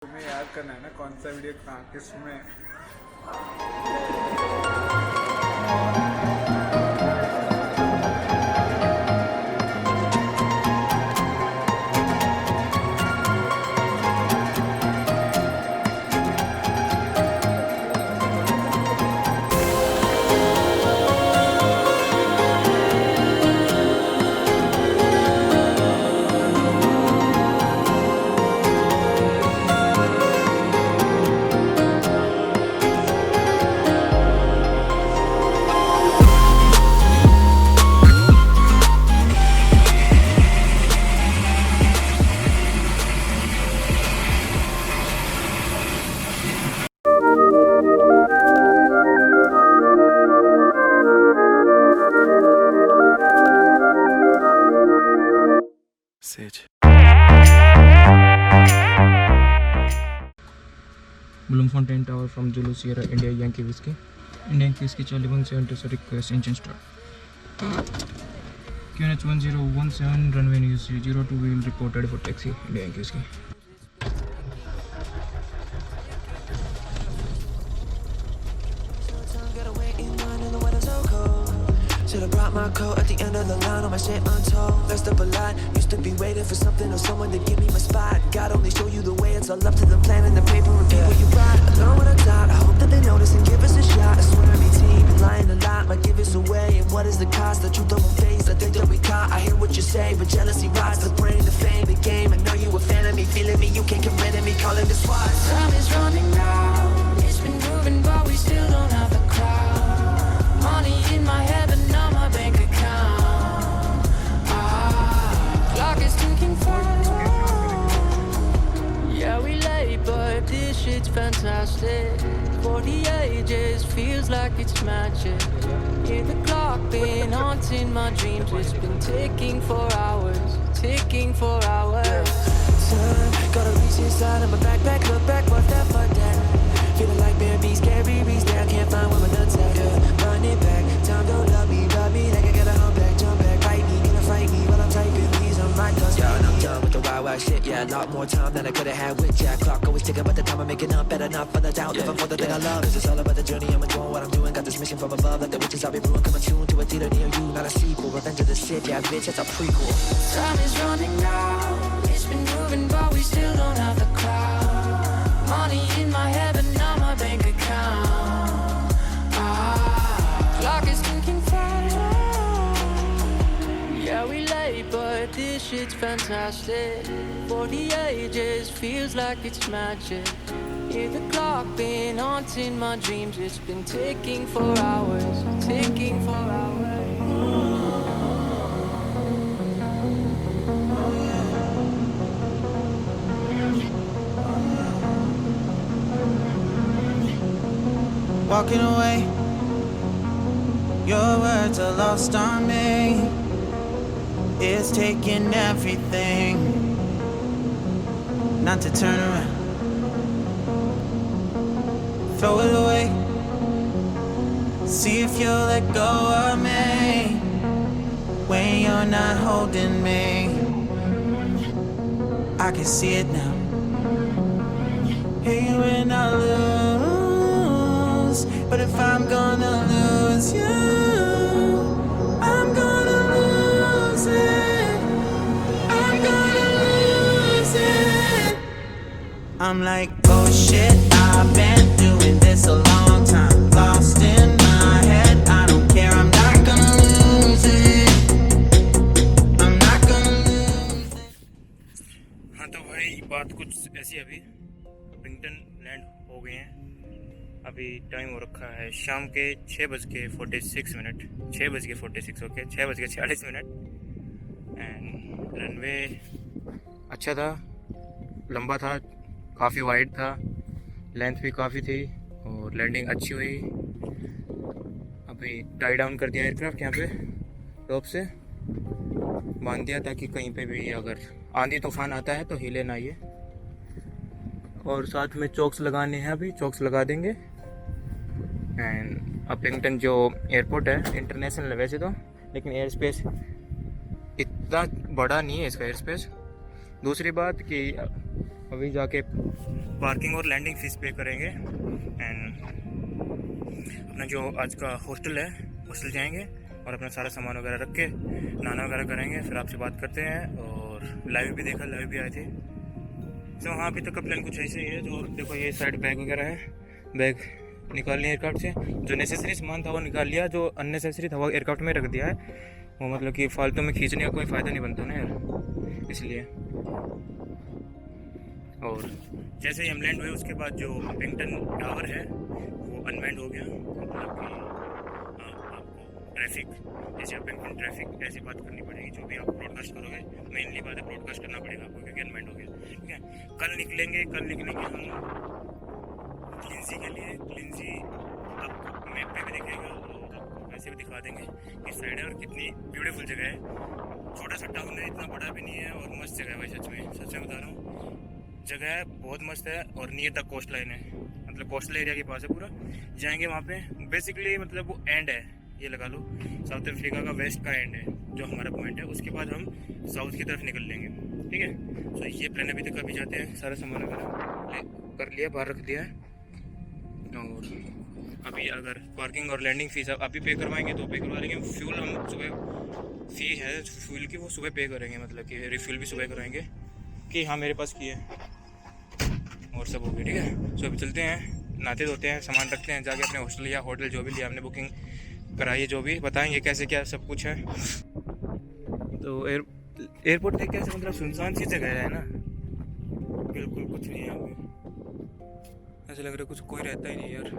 तुम्हें याद करना है ना कौन सा वीडियो कहाँ किस में। Sage. Bloemfontein Tower from Zulu Sierra India Yankee Whiskey. Indian Whiskey Charlie 170 request engine start. QNH 1017 runway news 02 wheel reported for taxi India Yankee Whiskey. Should've brought my coat at the end of the line, all my shit untold. Messed up a lot, used to be waiting for something or someone to give me my spot. God only show you the way, it's all up to the plan and the paper and people you ride. I learn what I taught, I hope that they notice and give us a shot. I swear every team been lying a lot, might give us away. And what is the cost? The truth won't face, I think that we caught. I hear what you say, but jealousy rides the brain, the fame, the game. I know you a fan of me, feeling me, you can't get rid of me, calling the SWAT. Time is running out, it's been moving but we still don't have the crowd. Money in my head but not my bank account. Clock is ticking fast. Yeah, we late but this shit's fantastic. 40 ages feels like it's magic. Hear the clock been haunting my dreams. It's been ticking for hours, ticking for hours. Time, gotta reach inside of my backpack, look back, what that, fuck that. Feeling like bear beast, scary beast, there I can't find where my nuts at. Yeah, run it back, time don't love me, like I gotta hump back, jump back, bite me, gonna fight me while I'm typing these on my dust. Yeah, and I'm done with the wild shit, yeah, a lot more time than I could've had with Jack. Clock always ticking, but the time I'm making up, better not for the doubt, living for the thing I love. It's just all about the journey, I'm enjoying what I'm doing, got this mission from above, like the witches I'll be brewing, coming soon to a theater near you, not a sequel, Revenge of the Sith, yeah, bitch, that's a prequel. Time is running out, it's been moving but we still don't have the crowd. Money in my head but not my bank account. Clock is ticking fast. Yeah, we late but this shit's fantastic. 40 ages feels like it's magic. Hear the clock been haunting my dreams. It's been ticking for hours, ticking for hours. Walking away, your words are lost on me. It's taking everything not to turn around. Throw it away, see if you'll let go of me when you're not holding me. I can see it now. Hey, when I lose, but if I'm gonna lose you, I'm gonna lose it. I'm gonna lose it. I'm like, oh shit, I've been doing this a long time. Lost in my head, I don't care, I'm not gonna lose it. I'm not gonna lose it. हाँ तो भाई बात कुछ ऐसी, अभी Vinton land हो गए हैं। अभी टाइम हो रखा है शाम के 6:46, 6:46 ओके, 6:46 एंड रनवे अच्छा था, लंबा था, काफ़ी वाइड था, लेंथ भी काफ़ी थी और लैंडिंग अच्छी हुई। अभी टाई डाउन कर दिया एयरक्राफ्ट, यहाँ पे टॉप से बांध दिया ताकि कहीं पे भी अगर आंधी तूफान आता है तो हिले ना ये। और साथ में चॉक्स लगाने हैं, अभी चॉक्स लगा देंगे। एंड अपलिंगटन जो एयरपोर्ट है इंटरनेशनल है वैसे तो, लेकिन एयर स्पेस इतना बड़ा नहीं है इसका एयर स्पेस। दूसरी बात कि अभी जाके पार्किंग और लैंडिंग फ़ीस पे करेंगे एंड अपना जो आज का हॉस्टल है हॉस्टल जाएंगे और अपना सारा सामान वगैरह रख के नहाना वगैरह करेंगे। फिर आपसे बात करते हैं। और लाइव भी देखा, लाइव भी आए थे। तो हाँ, अभी तक का प्लान कुछ ऐसे ही है। जो देखो ये साइड बैग वगैरह है, बैग निकाल लिया एयरक्राफ्ट से। जो नेसेसरी सामान था वो निकाल लिया, जो अननेसेसरी था वो एयरक्राफ्ट में रख दिया है। वो मतलब कि फालतू में खींचने का कोई फ़ायदा नहीं बनता ना यार, इसलिए। और जैसे ही हम लैंड हुए उसके बाद जो अपिंगटन टावर है वो अनमैंड हो गया। मतलब कि आपको ट्रैफिक, जैसे अपिंगटन ट्रैफिक ऐसी बात करनी पड़ेगी। जो भी आप ब्रॉडकास्ट करोगे, मेनली बात है ब्रॉडकास्ट करना पड़ेगा आपको, क्योंकि अनमैंड हो गया। ठीक है, कल निकलेंगे हम क्लिंजी के लिए। क्लिंजी आपको मैप पे भी दिखेगा और आपको वैसे भी दिखा देंगे किस साइड है और कितनी ब्यूटीफुल जगह है। छोटा सा टाउन है, इतना बड़ा भी नहीं है और मस्त जगह है भाई। सच में बता रहा हूँ, जगह बहुत मस्त है और नियर तक कोस्ट लाइन है, मतलब कोस्टल एरिया के पास है पूरा। जाएंगे वहाँ पे, बेसिकली मतलब वो एंड है, ये लगा लो साउथ अफ्रीका का वेस्ट का एंड है जो हमारा पॉइंट है। उसके बाद हम साउथ की तरफ निकल लेंगे। ठीक है, तो ये प्लान अभी तक अभी जाते हैं। सारा सामान वगैरह कर लिया, बाहर रख दिया है। और अभी अगर पार्किंग और लैंडिंग फ़ीस अभी पे करवाएंगे तो पे करवा लेंगे। फ्यूल हम सुबह फ़ी है फ्यूल की, वो सुबह पे करेंगे, मतलब कि रिफ्यूल भी सुबह कराएंगे कि हाँ मेरे पास की है और सब हो गया। ठीक है, तो अभी चलते हैं, नहाते धोते हैं, सामान रखते हैं, जाके अपने हॉस्टल या होटल जो भी लिया हमने बुकिंग कराई है, जो भी बताएंगे कैसे क्या सब कुछ है। तो एयरपोर्ट देख कैसे मतलब सुनसान सी जगह है ना, बिल्कुल कुछ नहीं है यहाँ पे। ऐसा लग रहा है कुछ कोई रहता ही नहीं यार।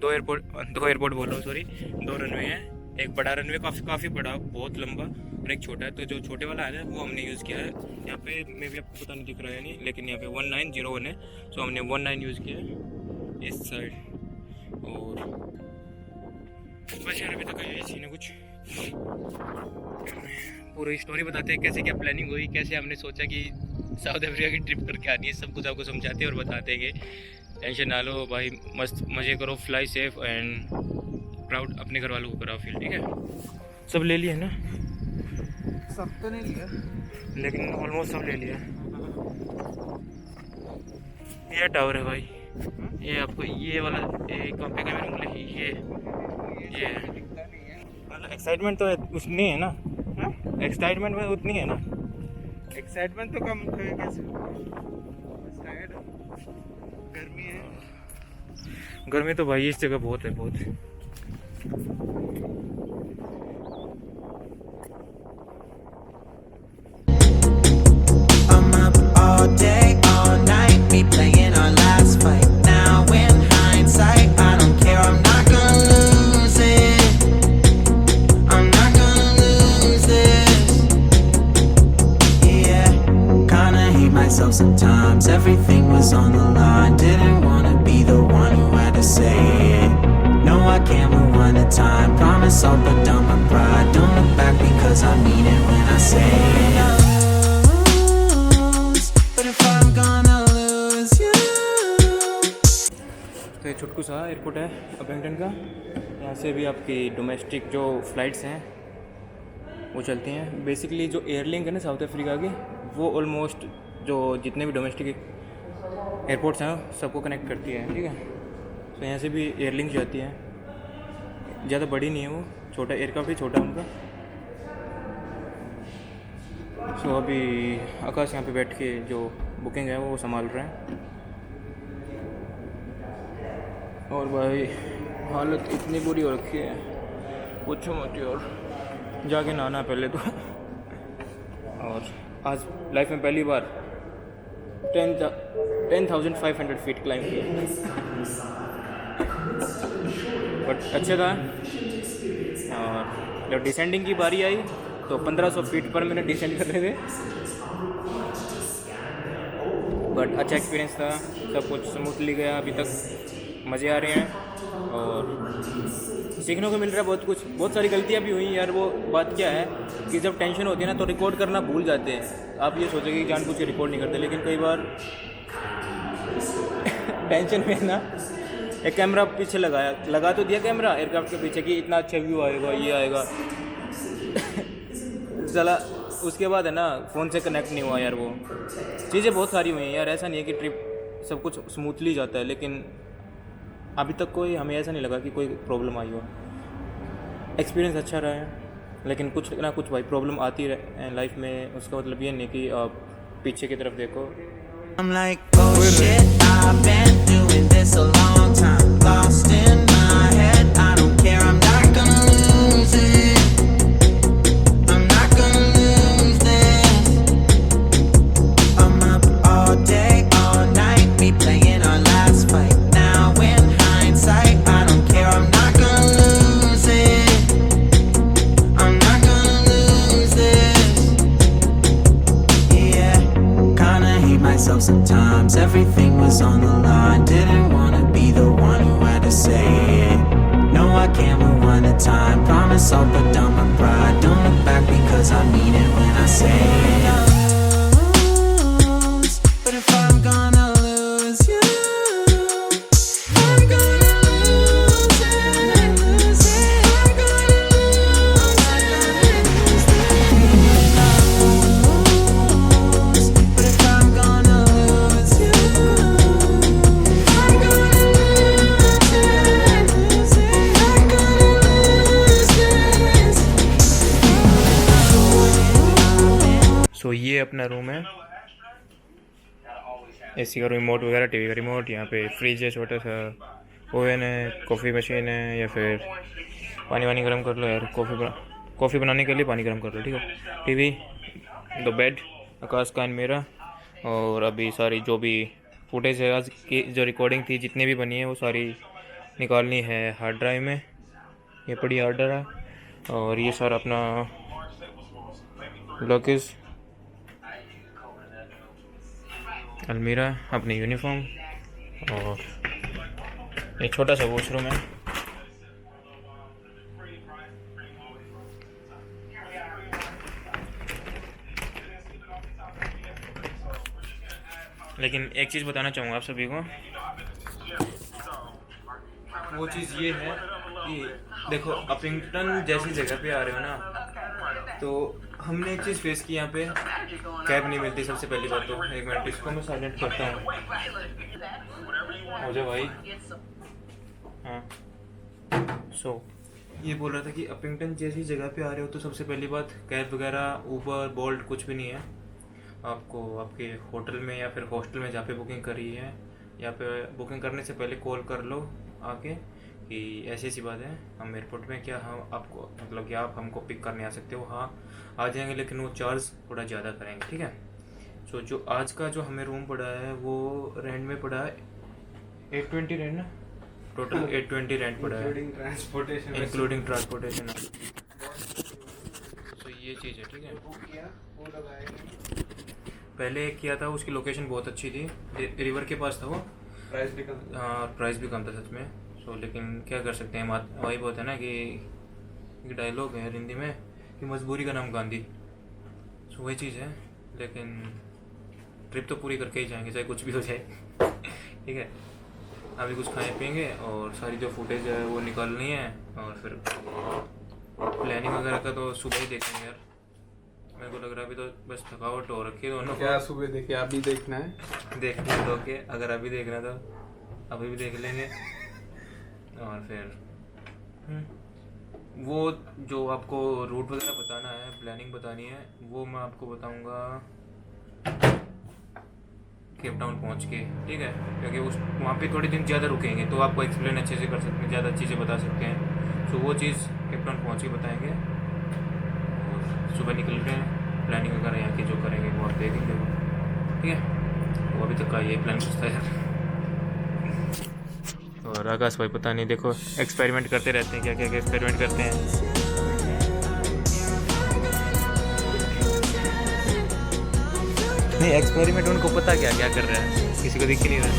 दो एयरपोर्ट बोल रहा हूँ, सॉरी, 2 रनवे हैं। एक बड़ा रनवे काफ़ी बड़ा, बहुत लंबा, और एक छोटा है। तो जो छोटे वाला है वो हमने यूज़ किया है। यहाँ पे मे भी आपको पता नहीं दिख रहा है नहीं, लेकिन यहाँ पे 1901 है, तो हमने 19 यूज़ किया है इस साइड। और बस यार अभी तक यही सीन है कुछ। पूरी स्टोरी बताते हैं कैसे क्या प्लानिंग हुई, कैसे हमने सोचा कि साउथ अफ्रीका की ट्रिप करके आनी है। सब कुछ आपको समझाते हैं और बताते हैं कि टेंशन ना लो भाई, मस्त मज़े करो, फ्लाई सेफ एंड प्राउड अपने घर वालों को कराओ फील। ठीक है, सब ले लिए ना? सब तो नहीं लिया, लेकिन ऑलमोस्ट सब ले लिया। ये टावर है भाई, ये आपको ये वाला कहाँ पे कैमरा मिले, ये मतलब एक्साइटमेंट तो उतनी है ना, एक्साइटमेंट में उतनी है ना, एक्साइटमेंट तो कम है कैसे, गर्मी है। गर्मी तो भाई इस जगह बहुत है, बहुत। I'm up all day, all night, me playing our last fight. Now in hindsight, I don't care, I'm not gonna lose it. I'm not gonna lose this. Yeah, kinda hate myself sometimes. Everything was on the line. Didn't wanna be the one who had to say it. No, I can't move one at a time. Promise I'll put down my pride. Don't look back because I mean it when I say it. But if I'm gonna lose you. तो ये छोटकू सा airport है अपिंगटन का। यहाँ से भी आपकी डोमेस्टिक जो फ़्लाइट्स हैं वो चलती हैं। बेसिकली जो एयरलिंक है ना साउथ अफ्रीका की, वो ऑलमोस्ट जो जितने भी डोमेस्टिक एयरपोर्ट्स हैं सबको कनेक्ट करती है। ठीक है, तो यहाँ से भी एयरलिंक जाती है, ज़्यादा बड़ी नहीं है वो, छोटा एयरक्राफ्ट ही छोटा उनका। सो अभी आकाश यहाँ पे बैठ के जो बुकिंग है वो संभाल रहे हैं। और भाई हालत इतनी बुरी हो रखी है पूछो मत, और जाके नहाना पहले तो। और आज लाइफ में पहली बार 10,500 फीट क्लाइंब किया, बट अच्छा था। और जब डिसेंडिंग की बारी आई तो 1500 फीट पर मिनट डिसेंड कर रहे थे, बट अच्छा एक्सपीरियंस था, सब कुछ स्मूथली गया। अभी तक मज़े आ रहे हैं और सीखने को मिल रहा है बहुत कुछ। बहुत सारी गलतियाँ भी हुई यार। वो बात क्या है कि जब टेंशन होती है ना तो रिकॉर्ड करना भूल जाते हैं। आप ये सोचोगे कि जानबूझ के रिकॉर्ड नहीं करते, लेकिन कई बार टेंशन में ना एक कैमरा पीछे लगा तो दिया कैमरा एयरक्राफ्ट के पीछे कि इतना अच्छा व्यू आएगा, ये आएगा। चला उसके बाद है ना फ़ोन से कनेक्ट नहीं हुआ यार। वो चीज़ें बहुत सारी हुई हैं यार, ऐसा नहीं है कि ट्रिप सब कुछ स्मूथली जाता है, लेकिन अभी तक कोई हमें ऐसा नहीं लगा कि कोई प्रॉब्लम आई हो। एक्सपीरियंस अच्छा रहा है, लेकिन कुछ ना कुछ भाई प्रॉब्लम आती रहे लाइफ में। उसका मतलब ये नहीं कि आप पीछे की तरफ देखो। I'm like, oh shit, I've been doing this a long time. Lost in my head, I don't care, I'm not gonna lose it. I'm not gonna lose this. I'm up all day, all night, replaying our last fight. Now in hindsight, I don't care, I'm not gonna lose it. I'm not gonna lose this. Yeah, kinda hate myself sometimes. Everything was on the line. Didn't wanna be the one who had to say it. No, I can't rewind the time. Promise I'll put down my pride. Don't look back because I mean it when I say it. But if I'm gonna lose you, I'm gonna lose it. I'm gonna lose it. But if I'm gonna lose you, I'm gonna lose it. I'm gonna lose this. सो ये अपना room है। AC का remote वगैरह, TV का remote, यहाँ पे fridge है, छोटा सा ओवन है, कॉफ़ी मशीन है, या फिर पानी वानी गर्म कर लो यार। कॉफ़ी बनाने के लिए पानी गर्म कर लो, ठीक है। टीवी, दो बेड, आकाश का मेरा, और अभी सारी जो भी फुटेज है आज की, जो रिकॉर्डिंग थी जितनी भी बनी है वो सारी निकालनी है हार्ड ड्राइव में। ये पड़ी हार्ड ड्राइव, और ये सारा अपना लॉकेज, अलमीरा, अपनी यूनिफॉर्म, और एक छोटा सा वॉशरूम है। लेकिन एक चीज़ बताना चाहूँगा आप सभी को, वो चीज़ ये है कि देखो अपिंगटन जैसी जगह पे आ रहे हो ना, तो हमने एक चीज़ फेस की यहाँ पे, कैब नहीं मिलती सबसे पहली बात तो। एक मिनट, इसको मैं साइलेंट करता हूँ। हो जाए भाई। हाँ, सो ये बोल रहा था कि अपिंगटन जैसी जगह पे आ रहे हो तो सबसे पहली बात, कैब वगैरह, ऊबर, बोल्ट कुछ भी नहीं है। आपको आपके होटल में या फिर हॉस्टल में जहाँ पे बुकिंग करी है, या पे बुकिंग करने से पहले कॉल कर लो आके कि ऐसी ऐसी बात है, हम एयरपोर्ट में, क्या हम आपको मतलब कि आप हमको पिक करने आ सकते हो। हाँ आ जाएंगे, लेकिन वो चार्ज थोड़ा ज़्यादा करेंगे, ठीक है। सो जो आज का जो हमें रूम पड़ा है वो रेंट में पड़ा है 820 रेंट ना, टोटल 820 रेंट पड़ा है, इंक्लूडिंग ट्रांसपोर्टेशन। तो ये चीज़ है, ठीक है। पहले किया था, उसकी लोकेशन बहुत अच्छी थी, रिवर के पास था वो, प्राइस भी कम। हाँ, प्राइस भी कम था सच में। सो लेकिन क्या कर सकते हैं, वही बहुत है ना कि डायलॉग है हिंदी में कि मजबूरी का नाम गांधी। सो वही चीज़ है, लेकिन ट्रिप तो पूरी करके ही जाएंगे चाहे कुछ भी हो जाए, ठीक है। अभी कुछ खाएं पिएंगे और सारी जो फुटेज है वो निकालनी है, और फिर प्लानिंग वगैरह का तो सुबह ही देखेंगे यार। मेरे को लग रहा है अभी तो बस थकावट हो रखी है दोनों को। क्या सुबह देखे, अभी देखना है, देखने दो के अगर अभी देखना तो अभी भी देख लेंगे। और फिर वो जो आपको रूट वगैरह बताना है, प्लानिंग बतानी है, वो मैं आपको बताऊंगा केप टाउन पहुँच के, ठीक है। क्योंकि उस वहाँ पे थोड़े दिन ज़्यादा रुकेंगे तो आपको एक्सप्लेन अच्छे से कर सकते हैं, ज़्यादा चीज़ें बता सकते हैं। सो वो चीज़ केप टाउन पहुँच के बताएंगे, और सुबह निकल रहे हैं, प्लानिंग वगैरह यहाँ की जो करेंगे वो आप देखेंगे वो, ठीक है। वो अभी तक का ये प्लान कुछ था यार। और आकाश भाई पता नहीं, देखो एक्सपेरिमेंट करते रहते हैं, क्या क्या एक्सपेरिमेंट करते हैं। नहीं, एक्सपेरिमेंट उनको पता क्या क्या कर रहे हैं, किसी को दिख ही नहीं रहा।